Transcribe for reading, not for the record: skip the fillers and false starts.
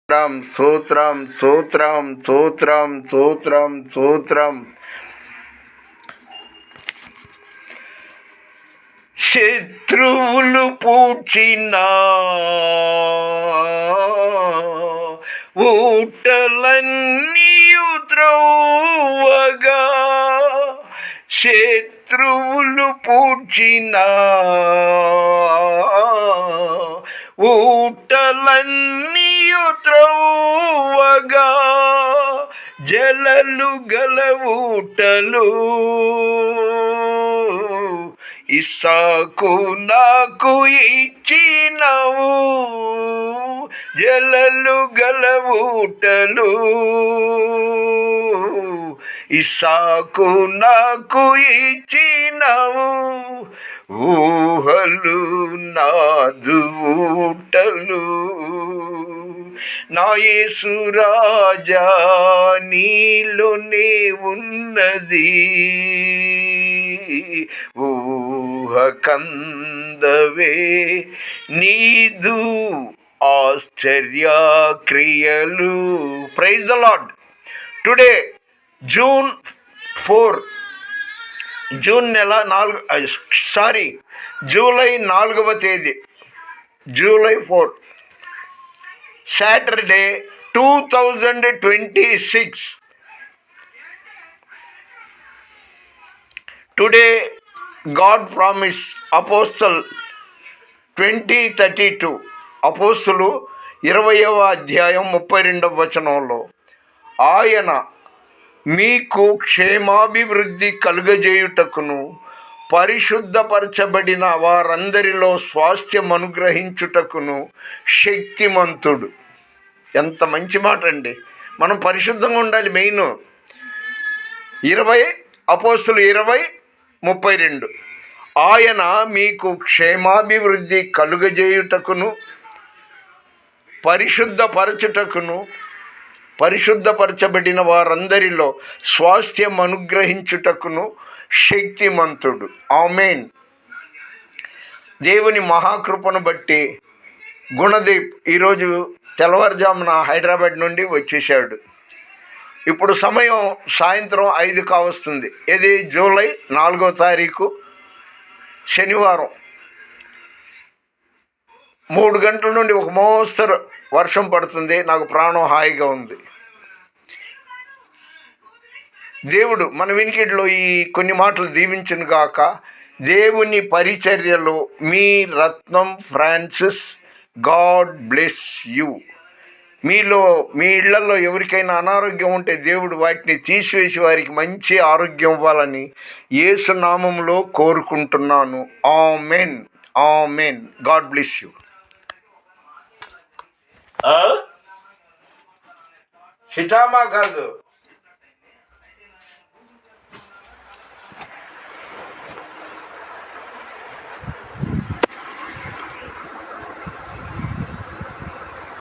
స్తోత్రం స్తోత్రం స్తోత్రం స్తోత్రం స్తోత్రం. శత్రువులు పూడ్చిన ఊటలన్నీయు త్రోవగా, శత్రువులు పూడ్చిన ఊటలన్నీయు త్రోవగా, జలలు గల ఊటలు ఇస్సాకు నాకు ఇచ్చినవు, జలలు గల ఊటలు ఇస్సాకు నాకు ఇచ్చినవు, ఊహలు నాదు ఊటలు నా యేసు రాజా నీలోనే ఉన్నది, ఊహ కందవే నీదు ఆశ్చర్య క్రియలు. Praise the Lord. Today June 4, July 4వ తేదీ, July 4, Saturday 2026. Today God promise apostle 20:32, అపోస్తులు 20వ అధ్యాయం 32వ వచనంలో, ఆయన మీకు క్షేమాభివృద్ధి కలుగజేయుటకును పరిశుద్ధపరచబడిన వారందరిలో స్వాస్థ్యం అనుగ్రహించుటకును శక్తిమంతుడు. ఎంత మంచి మాట అండి. మనం పరిశుద్ధంగా ఉండాలి. మెయిన్ 20 అపోస్తులు 20:32, ఆయన మీకు క్షేమాభివృద్ధి కలుగజేయుటకును పరిశుద్ధపరచుటకును పరిశుద్ధపరచబడిన వారందరిలో స్వాస్థ్యం అనుగ్రహించుటకును శక్తిమంతుడు. ఆమేన్. దేవుని మహాకృపను బట్టి గుణదీప్ ఈరోజు తెల్లవారుజామున హైదరాబాద్ నుండి వచ్చేసాడు. ఇప్పుడు సమయం సాయంత్రం 5 కావస్తుంది. ఇది జూలై 4వ తారీఖు శనివారం. 3 గంటల నుండి ఒక మోస్తరు వర్షం పడుతుంది. నాకు ప్రాణం హాయిగా ఉంది. దేవుడు మన వినికిడిలో ఈ కొన్ని మాటలు దీవించును గాక. దేవుని పరిచర్యలో మీ రత్నం ఫ్రాన్సిస్. God bless you. మీలో మీ ఇళ్లలో ఎవరికైనా అనారోగ్యం ఉంటే దేవుడు వాటిని తీసివేసి వారికి మంచి ఆరోగ్యం ఇవ్వాలని యేసు నామములో కోరుకుంటున్నాను. Amen, amen. God bless you. సిటామా కాదు.